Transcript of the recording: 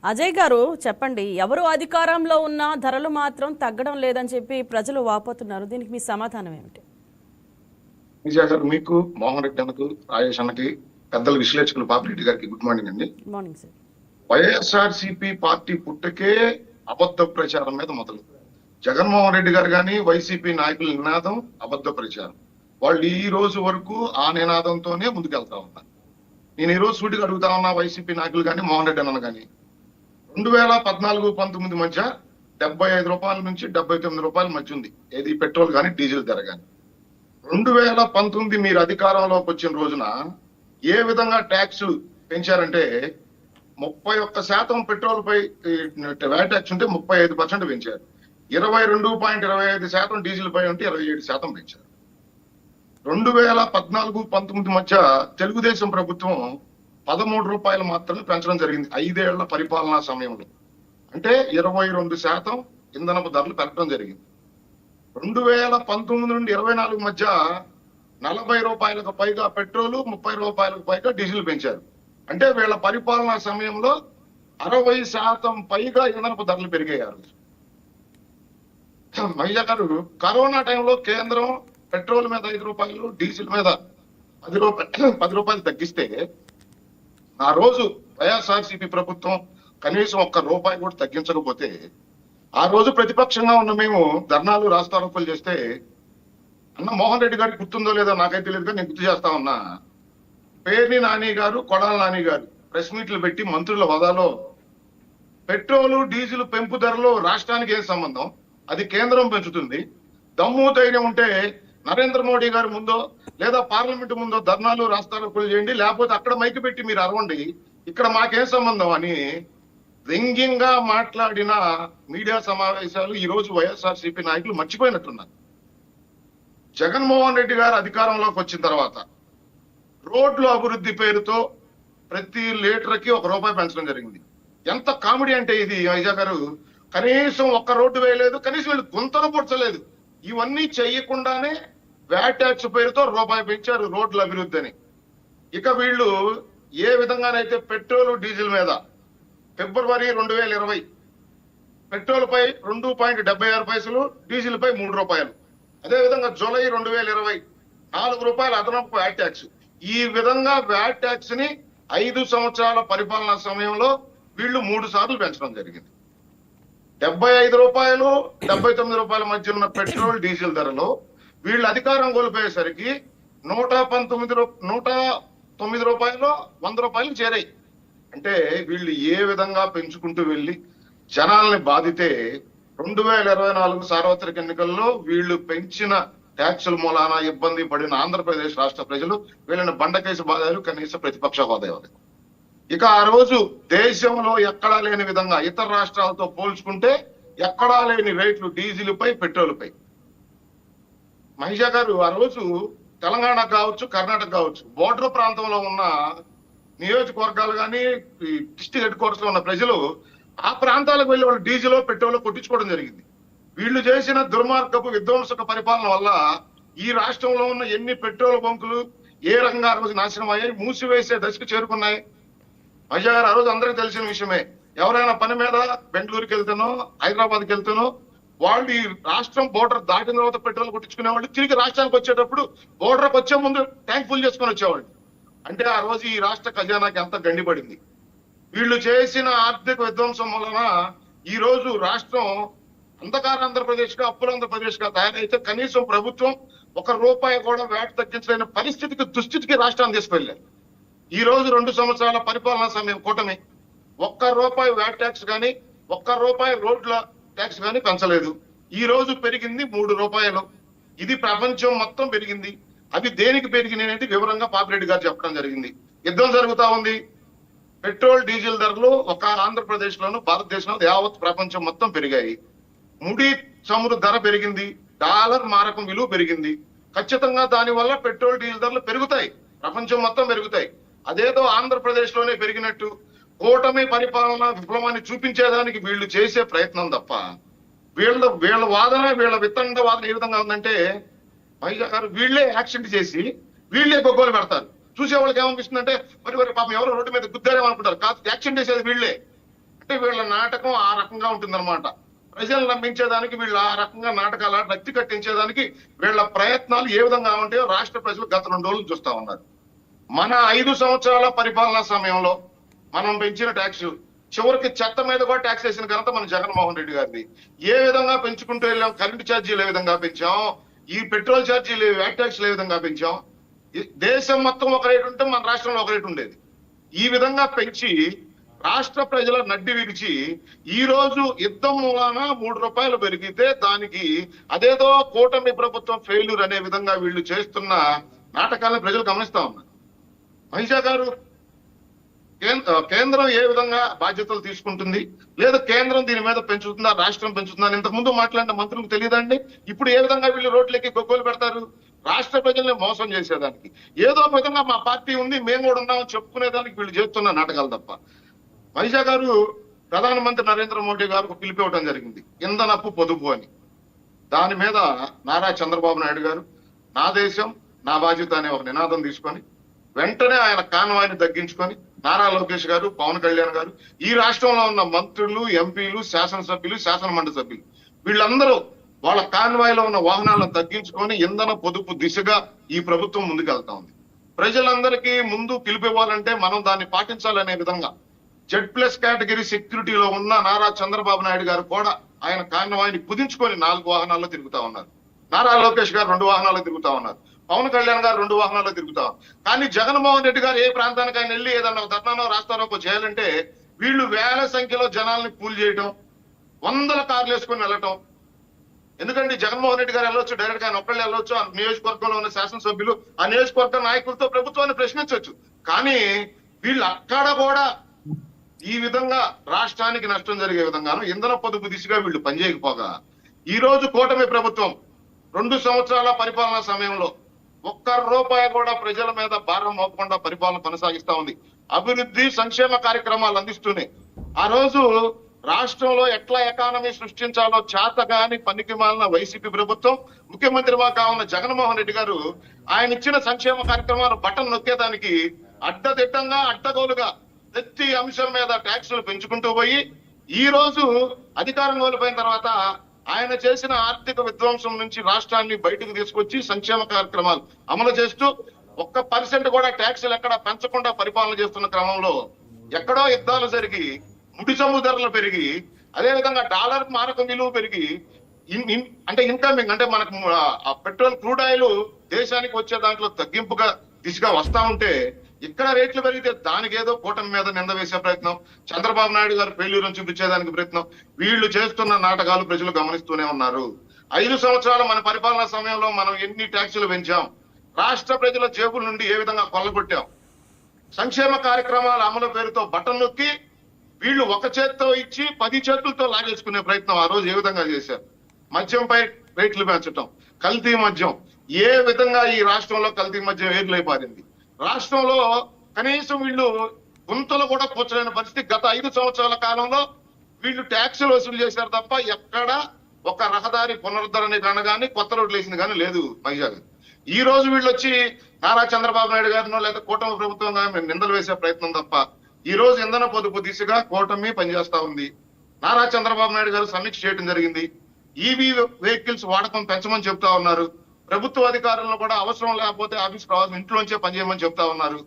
అజయ్ గారు చెప్పండి, ఎవరు అధికారంలో ఉన్నా ధరలు మాత్రం తగ్గడం లేదని చెప్పి ప్రజలు వాపోతున్నారు. దీనికి మీ సమాధానం ఏమిటి? విజయ గారు, మీకు, మోహన్ రెడ్డి అన్నకు, రాజేష్ అన్నకి, పెద్దల విశ్లేషకులు పాపిరెడ్డి గారికి గుడ్ మార్నింగ్ అండి. Morning sir. వైఎస్ఆర్సీపీ పార్టీ పుట్టకే అబద్ధ ప్రచారం మీద మొదలు. జగన్మోహన్ రెడ్డి గారు కానీ వైసీపీ నాయకుల నినాదం అబద్ధ ప్రచారం. వాళ్ళు ఈ రోజు వరకు ఆ నినాదంతోనే ముందుకెళ్తా ఉన్నారు. నేను ఈ రోజు సూటిగా అడుగుతా ఉన్నా, వైసీపీ నాయకులు కానీ మోహన్ రెడ్డి అన్న కానీ 2014-19 మధ్య 75 రూపాయల నుంచి 79 రూపాయల మధ్య ఉంది ఏది పెట్రోల్ కానీ డీజిల్ ధర కానీ. 2019 మీరు అధికారంలోకి వచ్చిన రోజున ఏ విధంగా ట్యాక్స్ పెంచారంటే 31% పెట్రోల్ పై వ్యాట్ ట్యాక్స్ ఉంటే 35% పెంచారు. 22.25% డీజిల్ పై ఉంటే 27% పెంచారు. 2014-19 మధ్య తెలుగుదేశం ప్రభుత్వం 13 రూపాయలు మాత్రమే పెంచడం జరిగింది 5 ఏళ్ల పరిపాలనా సమయంలో. అంటే 22% ఇంధనపు ధరలు పెరగడం జరిగింది. 2019 నుండి 24 మధ్య 40 రూపాయలకు పైగా పెట్రోల్, 30 రూపాయలకు పైగా డీజిల్ పెంచారు. అంటే వీళ్ళ పరిపాలనా సమయంలో 60% పైగా ఇంధనపు ధరలు పెరిగారు. మహిళ గారు, కరోనా టైంలో కేంద్రం పెట్రోల్ మీద 5 రూపాయలు, డీజిల్ మీద 10 రూపాయలు తగ్గిస్తే ఆ రోజు వైఎస్ఆర్సీపీ ప్రభుత్వం కనీసం 1 రూపాయి కూడా తగ్గించకపోతే ఆ రోజు ప్రతిపక్షంగా ఉన్న మేము ధర్నాలు, రాస్తారోపణలు చేస్తే అన్న మోహన్ రెడ్డి గారికి గుర్తుందో లేదో నాకైతే తెలియదు కానీ నేను గుర్తు చేస్తా ఉన్నా. పేర్ని నాని గారు, కొడాల నాని గారు ప్రెస్ మీట్లు పెట్టి మంత్రుల హోదాలో పెట్రోలు, డీజిల్ పెంపు ధరలు రాష్ట్రానికి ఏం సంబంధం, అది కేంద్రం పెంచుతుంది, దమ్ము ధైర్యం ఉంటే నరేంద్ర మోడీ గారి ముందో లేదా పార్లమెంట్ ముందో ధర్నాలు, రాస్తారోపణలు చేయండి, లేకపోతే అక్కడ మైకి పెట్టి మీరు అరవండి, ఇక్కడ మాకేం సంబంధం అని వ్యంగ్యంగా మాట్లాడిన మీడియా సమావేశాలు ఈ రోజు వైఎస్ఆర్సీపీ నాయకులు మర్చిపోయినట్టున్నారు. జగన్మోహన్ రెడ్డి గారు అధికారంలోకి వచ్చిన తర్వాత రోడ్లు అభివృద్ధి పేరుతో ప్రతి లీటర్కి 1 రూపాయి పెంచడం జరిగింది. ఎంత కామెడీ అంటే ఇది వైజాగ్ గారు, కనీసం 1 రోడ్డు వేయలేదు, కనీసం వీళ్ళు గుంతలు పొడ్చలేదు. ఇవన్నీ చెయ్యకుండానే వ్యాట్ ట్యాక్స్ పేరుతో రూపాయి పెంచారు రోడ్ల అభివృద్ధి అని. ఇక వీళ్ళు ఏ విధంగానైతే పెట్రోల్, డీజిల్ మీద ఫిబ్రవరి 2020 పెట్రోల్ పై 2.76 డీజిల్ పై 3 రూపాయలు, అదేవిధంగా జూలై 2020 4 రూపాయలు అదనపు వ్యాట్ ట్యాక్స్. ఈ విధంగా వ్యాట్ ట్యాక్స్ ని 5 సంవత్సరాల పరిపాలనా సమయంలో వీళ్ళు 3 సార్లు పెంచడం జరిగింది. 75 రూపాయలు 79 రూపాయల మధ్య ఉన్న పెట్రోల్, డీజిల్ ధరలు వీళ్ళు అధికారం కోల్పోయేసరికి 109 రూపాయలు 100 రూపాయలు చేరాయి. అంటే వీళ్ళు ఏ విధంగా పెంచుకుంటూ వెళ్ళి జనాల్ని బాధితే 2024 సార్వత్రిక ఎన్నికల్లో వీళ్ళు పెంచిన ట్యాక్సుల మూలాన ఇబ్బంది పడిన ఆంధ్రప్రదేశ్ రాష్ట్ర ప్రజలు వీళ్ళని బండకేసి బాధారు, కనీస ప్రతిపక్ష హోదా ఇవ్వలేదు. ఇక ఆ రోజు దేశంలో ఎక్కడా లేని విధంగా ఇతర రాష్ట్రాలతో పోల్చుకుంటే ఎక్కడా లేని రేట్లు డీజిల్ పై, పెట్రోల్ పై. మహిషా గారు, ఆ రోజు తెలంగాణ కావచ్చు, కర్ణాటక కావచ్చు, బోర్డర్ ప్రాంతంలో ఉన్న నియోజకవర్గాలు కానీ డిస్ట్రిక్ట్ హెడ్ క్వార్టర్స్ లో ఉన్న ప్రజలు ఆ ప్రాంతాలకు వెళ్ళి వాళ్ళు డీజిల్, పెట్రోల్ కొట్టించుకోవడం జరిగింది. వీళ్ళు చేసిన దుర్మార్గపు విధ్వంసక పరిపాలన వల్ల ఈ రాష్ట్రంలో ఉన్న ఎన్ని పెట్రోల్ బంకులు ఏ రకంగా ఆ రోజు నాశనం అయ్యాయి, మూసివేసే దశకు చేరుకున్నాయి. మహిళ గారు, ఆ రోజు అందరికీ తెలిసిన విషయమే. ఎవరైనా పని మీద బెంగళూరుకి వెళ్తానో, హైదరాబాద్కి వెళ్తానో వాళ్ళు ఈ రాష్ట్రం బోర్డర్ దాటిన తర్వాత పెట్రోల్ కొట్టించుకునే వాళ్ళు తిరిగి రాష్ట్రానికి వచ్చేటప్పుడు బోర్డర్కి వచ్చే ముందు ట్యాంక్ ఫుల్ చేసుకొని వచ్చేవాళ్ళు. అంటే ఆ రోజు ఈ రాష్ట్ర ఖజానాకి ఎంత గండిపడింది. వీళ్ళు చేసిన ఆర్థిక విధ్వంసం వలన ఈ రోజు రాష్ట్రం అంధకార ఆంధ్రప్రదేశ్ గా, అప్పుల ఆంధ్రప్రదేశ్ గా తయారైతే కనీసం ప్రభుత్వం 1 రూపాయి కూడా వ్యాట్ తగ్గించలేని పరిస్థితికి, దుస్థితికి రాష్ట్రాన్ని తీసుకెళ్లారు. ఈ రోజు 2 సంవత్సరాల పరిపాలనా సమయం కూటమి 1 రూపాయి వ్యాట్ ట్యాక్స్ కానీ, 1 రూపాయి రోడ్ల ట్యాక్స్ కానీ పెంచలేదు. ఈ రోజు పెరిగింది 3 రూపాయలు. ఇది ప్రపంచం మొత్తం పెరిగింది. అవి దేనికి పెరిగినాయి అనేది వివరంగా పాపిరెడ్డి గారు చెప్పడం జరిగింది. యుద్ధం జరుగుతా ఉంది. పెట్రోల్, డీజిల్ ధరలు ఒక ఆంధ్రప్రదేశ్ లోను, భారతదేశంలో యావత్ ప్రపంచం మొత్తం పెరిగాయి. ముడి చమురు ధర పెరిగింది, డాలర్ మారకం విలువ పెరిగింది. ఖచ్చితంగా దాని వల్ల పెట్రోల్, డీజిల్ ధరలు పెరుగుతాయి, ప్రపంచం మొత్తం పెరుగుతాయి. అదేదో ఆంధ్రప్రదేశ్ లోనే పెరిగినట్టు కూటమి పరిపాలన విప్లవాన్ని చూపించేదానికి వీళ్ళు చేసే ప్రయత్నం తప్ప వీళ్ళ వాదన, వీళ్ళ వితండ వాదన ఏ విధంగా ఉందంటే మహిళ గారు, వీళ్ళే యాక్సిడెంట్ చేసి వీళ్ళే గొగ్గోలు పెడతారు. చూసే వాళ్ళకి ఏమనిపిస్తుందంటే మరి పాపం ఎవరో రోడ్డు మీద గుద్దారేమనుకుంటారు. కాదు, యాక్సిడెంట్ చేసేది వీళ్ళే. అంటే వీళ్ళ నాటకం ఆ రకంగా ఉంటుందన్నమాట. ప్రజలు నమ్మించేదానికి వీళ్ళు ఆ రకంగా నాటకాల రక్తి కట్టించేదానికి వీళ్ళ ప్రయత్నాలు ఏ విధంగా ఉంటాయో రాష్ట్ర ప్రజలు గత 2 రోజులు చూస్తా ఉన్నారు. మన 5 సంవత్సరాల పరిపాలనా సమయంలో మనం పెంచిన ట్యాక్స్, చివరికి చెత్త మీద కూడా ట్యాక్స్ వేసిన ఘనత మన జగన్మోహన్ రెడ్డి గారిది. ఏ విధంగా పెంచుకుంటూ వెళ్ళాం, కరెంటు ఛార్జీలు ఏ విధంగా పెంచాం, ఈ పెట్రోల్ ఛార్జీలు వ్యాట్ ట్యాక్స్లు ఏ విధంగా పెంచాం. దేశం మొత్తం ఒక రేటు ఉంటే మన రాష్ట్రంలో ఒక రేటు ఉండేది. ఈ విధంగా పెంచి రాష్ట్ర ప్రజల నడ్డి విరిచి ఈ రోజు యుద్ధం మూలాన 3 రూపాయలు పెరిగితే దానికి అదేదో కూటమి ప్రభుత్వం ఫెయిల్యూర్ అనే విధంగా వీళ్ళు చేస్తున్న నాటకాలను ప్రజలు గమనిస్తా ఉన్నారు. మహిషా గారు, కేంద్రం ఏ విధంగా బాధ్యతలు తీసుకుంటుంది, లేదా కేంద్రం దీని మీద పెంచుతుందా, రాష్ట్రం పెంచుతుందా? ఇంతకు ముందు మాట్లాడిన మంత్రులకు తెలియదండి. ఇప్పుడు ఏ విధంగా వీళ్ళు రోడ్లకి గొగ్గోలు పెడతారు? రాష్ట్ర ప్రజల్ని మోసం చేసేదానికి ఏదో ఒక విధంగా మా పార్టీ ఉంది, మేము కూడా ఉన్నామని చెప్పుకునేదానికి వీళ్ళు చేస్తున్న నాటకాలు తప్ప. మహిషా గారు, ప్రధానమంత్రి నరేంద్ర మోడీ గారు పిలిపివ్వడం జరిగింది ఇంధనపు పొదుపు అని. దాని మీద నారా చంద్రబాబు నాయుడు గారు నా దేశం నా బాధ్యత అనే ఒక నినాదం తీసుకొని వెంటనే ఆయన కాన్వాయ్ని తగ్గించుకొని నారా లోకేష్ గారు, పవన్ కళ్యాణ్ గారు, ఈ రాష్ట్రంలో ఉన్న మంత్రులు, ఎంపీలు, శాసనసభ్యులు, శాసనమండలి సభ్యులు వీళ్ళందరూ వాళ్ళ కాన్వాయ్లో ఉన్న వాహనాలను తగ్గించుకొని ఇంధన పొదుపు దిశగా ఈ ప్రభుత్వం ముందుకెళ్తా ఉంది. ప్రజలందరికీ ముందు పిలిపివ్వాలంటే మనం దాన్ని పాటించాలనే విధంగా Z+ కేటగిరీ సెక్యూరిటీలో ఉన్న నారా చంద్రబాబు నాయుడు గారు కూడా ఆయన కాన్వాయ్ని కుదించుకొని 4 వాహనాల్లో తిరుగుతా ఉన్నారు. నారా లోకేష్ గారు 2 వాహనాల్లో తిరుగుతా ఉన్నారు. పవన్ కళ్యాణ్ గారు 2 వాహనాల్లో తిరుగుతాం. కానీ జగన్మోహన్ రెడ్డి గారు ఏ ప్రాంతానికి ఆయన వెళ్ళి ఏదన్నా ధర్నానో రాస్తారోకో చేయాలంటే వీళ్ళు వేల సంఖ్యలో జనాల్ని పూల్ చేయటం, 100 కార్లు వేసుకొని వెళ్ళటం. ఎందుకంటే జగన్మోహన్ రెడ్డి గారు వెళ్ళొచ్చు, డైరెక్ట్ గా ఆయన ఒక్కళ్ళు వెళ్ళొచ్చు, ఆ నియోజకవర్గంలో ఉన్న శాసనసభ్యులు, ఆ నియోజకవర్గ నాయకులతో ప్రభుత్వాన్ని ప్రశ్నించవచ్చు. కానీ వీళ్ళు అక్కడ కూడా ఈ విధంగా రాష్ట్రానికి నష్టం జరిగే విధంగాను ఇంధన పొదుపు దిశగా వీళ్ళు పనిచేయకపోగా ఈ రోజు కూటమి ప్రభుత్వం 2 సంవత్సరాల పరిపాలనా సమయంలో ₹1 కూడా ప్రజల మీద భారం మోపకుండా పరిపాలన కొనసాగిస్తా ఉంది. అభివృద్ధి సంక్షేమ కార్యక్రమాలు అందిస్తూనే ఆ రోజు రాష్ట్రంలో ఎట్లా ఎకానమీ సృష్టించాలో చేతగాని పనికి మాలిన వైసీపీ ప్రభుత్వం, ముఖ్యమంత్రిగా కావున్న జగన్మోహన్ రెడ్డి గారు ఆయన ఇచ్చిన సంక్షేమ కార్యక్రమాలు బటన్ నొక్కేదానికి అడ్డదిడ్డంగా అడ్డగోలుగా ప్రతి అంశం మీద ట్యాక్సులు పెంచుకుంటూ పోయి ఈ రోజు అధికారం కోల్పోయిన తర్వాత ఆయన చేసిన ఆర్థిక విధ్వంసం నుంచి రాష్ట్రాన్ని బయటకు తీసుకొచ్చి సంక్షేమ కార్యక్రమాలు అమలు చేస్తూ 1% కూడా ట్యాక్సులు ఎక్కడ పెంచకుండా పరిపాలన చేస్తున్న క్రమంలో ఎక్కడో యుద్ధాలు జరిగి ముడి చమురు ధరలు పెరిగి అదేవిధంగా డాలర్ మారక విలువ పెరిగి అంటే ఇన్కమింగ్ అంటే మనకు పెట్రోల్ క్రూడ్ ఆయిల్ దేశానికి వచ్చే దాంట్లో తగ్గింపుగా దిశగా వస్తా ఉంటే ఇక్కడ రేట్లు పెరిగితే దానికి ఏదో కూటమి మీద నింద వేసే ప్రయత్నం, చంద్రబాబు నాయుడు గారు ఫెయిల్యూర్ చూపించేదానికి ప్రయత్నం, వీళ్ళు చేస్తున్న నాటకాలు ప్రజలు గమనిస్తూనే ఉన్నారు. 5 సంవత్సరాల మన పరిపాలనా సమయంలో మనం ఎన్ని ట్యాక్సులు పెంచాం, రాష్ట్ర ప్రజల జేబుల నుండి ఏ విధంగా కొల్లగొట్టాం, సంక్షేమ కార్యక్రమాల అమలు పేరుతో బటన్ నొక్కి వీళ్ళు ఒక చేత్తో ఇచ్చి 10 చేతులతో లాగేసుకునే ప్రయత్నం ఆ రోజు ఏ విధంగా చేశారు. మద్యంపై రేట్లు పెంచటం, కల్తీ మద్యం, ఏ విధంగా ఈ రాష్ట్రంలో కల్తీ మద్యం ఏర్లైపారింది. రాష్ట్రంలో కనీసం వీళ్ళు గుంతలు కూడా కూర్చోలేని పరిస్థితి. గత 5 సంవత్సరాల కాలంలో వీళ్ళు ట్యాక్సులు వసూలు చేశారు తప్ప ఎక్కడ ఒక రహదారి పునరుద్ధరణ కానీ కొత్త రోడ్లు వేసింది కానీ లేదు. మహిళ ఈ రోజు వీళ్ళు వచ్చి నారా చంద్రబాబు నాయుడు గారినో లేదా కూటమి ప్రభుత్వం కానీ నిందలు వేసే ప్రయత్నం తప్ప ఈ రోజు ఇంధన పొదుపు దిశగా కూటమి పనిచేస్తా ఉంది. నారా చంద్రబాబు నాయుడు గారు సమీక్ష చేయడం జరిగింది. ఈవీ వెహికల్స్ వాడకం పెంచమని చెప్తా ఉన్నారు. ప్రభుత్వ అధికారులను కూడా అవసరం లేకపోతే ఆఫీస్ రావాల్సిన ఇంట్లోంచే పనిచేయమని చెప్తా ఉన్నారు.